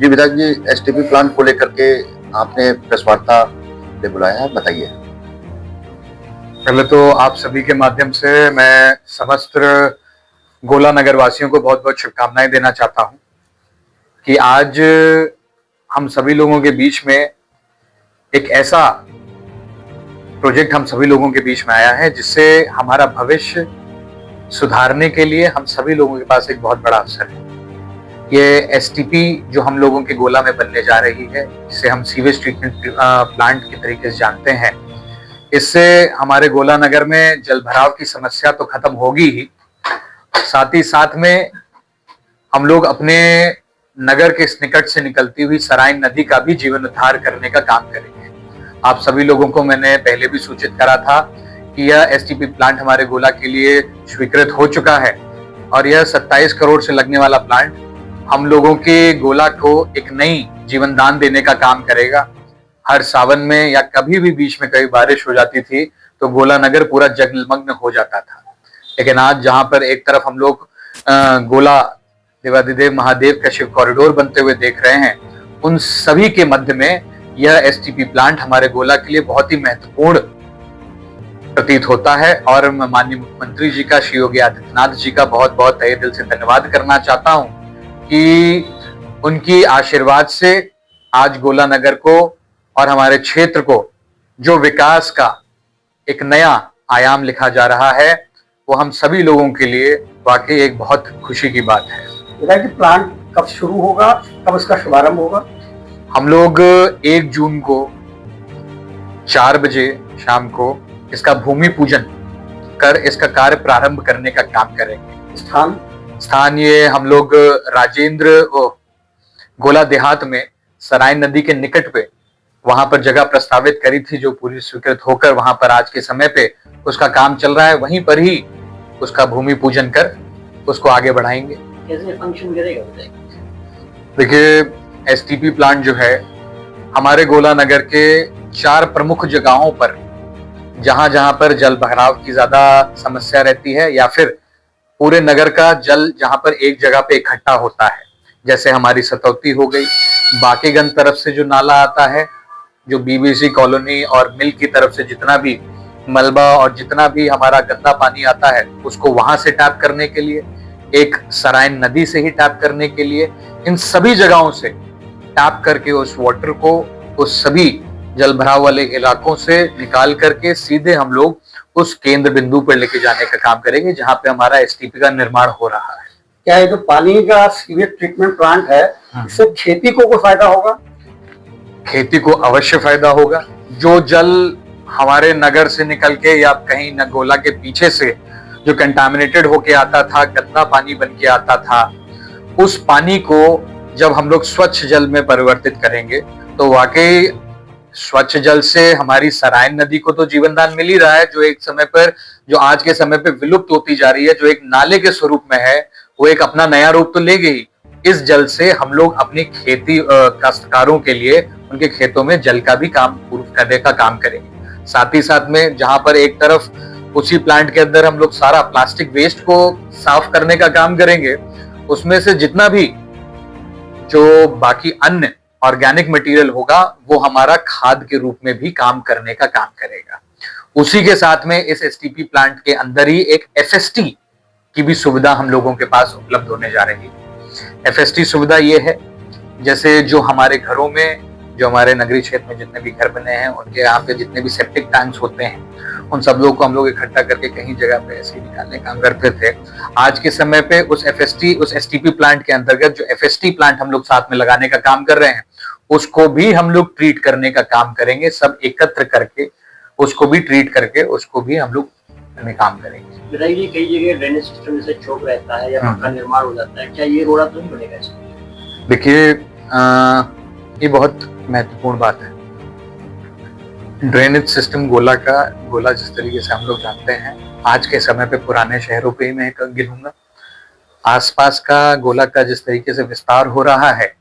जी विधायक जी, STP plant को लेकर के आपने प्रेस वार्ता लिए बुलाया है, बताइए। पहले तो आप सभी के माध्यम से मैं समस्त गोला नगर वासियों को बहुत बहुत शुभकामनाएं देना चाहता हूं कि आज हम सभी लोगों के बीच में एक ऐसा प्रोजेक्ट हम सभी लोगों के बीच में आया है जिससे हमारा भविष्य सुधारने के लिए हम सभी लोगों के पास एक बहुत बड़ा अवसर है। ये एसटीपी जो हम लोगों के गोला में बनने जा रही है, जिसे हम सीवेज ट्रीटमेंट प्लांट के तरीके से जानते हैं, इससे हमारे गोला नगर में जल भराव की समस्या तो खत्म होगी ही, साथ ही साथ में हम लोग अपने नगर के इस निकट से निकलती हुई सराइन नदी का भी जीवन उद्धार करने का काम करेंगे। आप सभी लोगों को मैंने पहले भी सूचित करा था कि यह एसटीपी प्लांट हमारे गोला के लिए स्वीकृत हो चुका है और यह 27 करोड़ से लगने वाला प्लांट हम लोगों के गोला को एक नई जीवन दान देने का काम करेगा। हर सावन में या कभी भी बीच में कभी बारिश हो जाती थी तो गोला नगर पूरा जलमग्न हो जाता था, लेकिन आज जहां पर एक तरफ हम लोग गोला देवादिदेव महादेव का शिव कॉरिडोर बनते हुए देख रहे हैं, उन सभी के मध्य में यह एसटीपी प्लांट हमारे गोला के लिए बहुत ही महत्वपूर्ण प्रतीत होता है। और मैं माननीय मुख्यमंत्री जी का, श्री योगी आदित्यनाथ जी का बहुत बहुत तहे दिल से धन्यवाद करना चाहता हूं कि उनकी आशीर्वाद से आज गोला नगर को और हमारे क्षेत्र को जो विकास का एक नया आयाम लिखा जा रहा है, वो हम सभी लोगों के लिए वाकई एक बहुत खुशी की बात है। विधायक, प्लांट कब शुरू होगा, कब इसका शुभारंभ होगा? हम लोग 1 जून को 4 बजे शाम को इसका भूमि पूजन कर इसका कार्य प्रारंभ करने का काम करेंगे। स्थान ये हम लोग राजेंद्र गोला देहात में सराइन नदी के निकट पे वहां पर जगह प्रस्तावित करी थी, जो पूरी स्वीकृत होकर वहां पर आज के समय पे उसका काम चल रहा है। वहीं पर ही उसका भूमि पूजन कर उसको आगे बढ़ाएंगे। कैसे फंक्शन करेगा? देखिए, एसटीपी प्लांट जो है हमारे गोला नगर के 4 प्रमुख जगहों पर, जहां जहां पर जल भराव की ज्यादा समस्या रहती है या फिर पूरे नगर का जल जहां पर एक जगह पे इकट्ठा होता है, जैसे हमारी सतौती हो गई, बाकीगंज तरफ से जो नाला आता है, जो बीबीसी कॉलोनी और मिल की तरफ से जितना भी मलबा और जितना भी हमारा गंदा पानी आता है उसको वहां से टैप करने के लिए, एक सराइन नदी से ही टैप करने के लिए, इन सभी जगहों से टैप करके उस वाटर को उस सभी जल भराव वाले इलाकों से निकाल करके सीधे हम लोग उस केंद्र बिंदु पर लेके जाने का काम करेंगे जहां पे हमारा एसटीपी का निर्माण हो रहा है। क्या ये जो पानी का सीवेज ट्रीटमेंट प्लांट है, इससे खेती को कोई फायदा होगा? खेती को अवश्य फायदा होगा। जो जल हमारे नगर से निकल के या कहीं न गोला के पीछे से जो कंटामिनेटेड होके आता था, गंदा पानी बन के आता था, उस पानी को जब हम लोग स्वच्छ जल में परिवर्तित करेंगे तो वाकई स्वच्छ जल से हमारी सराइन नदी को तो जीवन दान मिल ही रहा है, जो एक समय पर, जो आज के समय पे विलुप्त होती जा रही है, जो एक नाले के स्वरूप में है, वो एक अपना नया रूप तो लेगी ही। इस जल से हम लोग अपनी खेती काश्तकारों के लिए उनके खेतों में जल का भी काम पूर्व करने का काम करेंगे। साथ ही साथ में जहां पर एक तरफ उसी प्लांट के अंदर हम लोग सारा प्लास्टिक वेस्ट को साफ करने का काम करेंगे, उसमें से जितना भी जो बाकी अन्य ऑर्गेनिक मटेरियल होगा वो हमारा खाद के रूप में भी काम करने का काम करेगा। उसी के साथ में इस एसटीपी प्लांट के अंदर ही एक एफएसटी की भी सुविधा हम लोगों के पास उपलब्ध होने जा रही है। एफएसटी सुविधा ये है, जैसे जो हमारे घरों में, जो हमारे नगरीय क्षेत्र में जितने भी घर बने हैं, उनके यहाँ पे जितने भी सेप्टिक टैंक्स होते हैं, उन सब लोगों को हम लोग इकट्ठा करके कहीं जगह पे ऐसे निकालने का काम करते थे। आज के समय पे उस एसटीपी प्लांट के अंतर्गत जो एफएसटी प्लांट हम लोग साथ में लगाने का काम कर रहे हैं, उसको भी हम लोग ट्रीट करने का काम करेंगे। सब एकत्र करके उसको भी ट्रीट करके उसको भी हम लोग में काम करेंगे। बताइए, कई जगह ड्रेनेज सिस्टम जैसे चौक रहता है या पक्का निर्माण हो जाता है, क्या ये रोड़ा तो नहीं बनेगा इसमें? देखिए, ये बहुत महत्वपूर्ण बात है। ड्रेनेज सिस्टम गोला जिस तरीके से हम लोग जानते हैं, आज के समय पे पुराने शहरों पे ही मैं गिनूंगा। आसपास का गोला का जिस तरीके से विस्तार हो रहा है,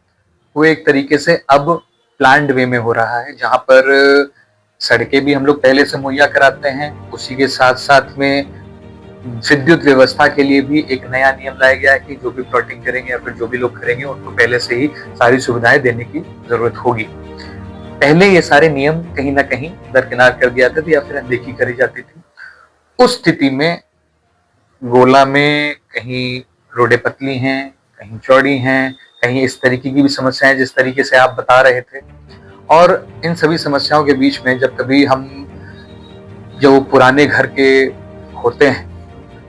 वो एक तरीके से अब प्लान्ड वे में हो रहा है, जहां पर सड़कें भी हम लोग पहले से मुहैया कराते हैं, उसी के साथ साथ में विद्युत व्यवस्था के लिए भी एक नया नियम लाया गया है कि जो भी प्लॉटिंग करेंगे या फिर जो भी लोग करेंगे उनको पहले से ही सारी सुविधाएं देने की जरूरत होगी। पहले ये सारे नियम कहीं ना कहीं दरकिनार कर दिया जाते थे या फिर अनदेखी करी जाती थी। उस स्थिति में गोला में कहीं रोडें पतली हैं, कहीं चौड़ी हैं, कहीं इस तरीके की भी समस्याएं जिस तरीके से आप बता रहे थे। और इन सभी समस्याओं के बीच में जब कभी हम जो पुराने घर के होते हैं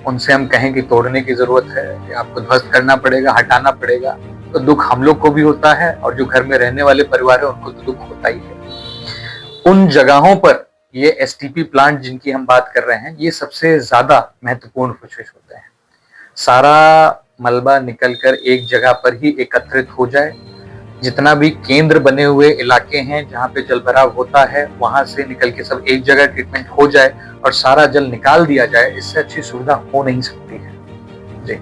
उनसे हम कहें कि तोड़ने की जरूरत है, कि आपको ध्वस्त करना पड़ेगा, हटाना पड़ेगा, तो दुख हम लोग को भी होता है और जो घर में रहने वाले परिवार है उनको तो दुख होता ही है। उन जगहों पर ये एसटीपी प्लांट जिनकी हम बात कर रहे हैं ये सबसे ज्यादा महत्वपूर्ण कोशिश होते हैं। सारा मलबा निकलकर एक जगह पर ही एकत्रित हो जाए, जितना भी केंद्र बने हुए इलाके हैं जहाँ पे जल भराव होता है वहां से निकल के सब एक जगह ट्रीटमेंट हो जाए और सारा जल निकाल दिया जाए, इससे अच्छी सुविधा हो नहीं सकती है। जी।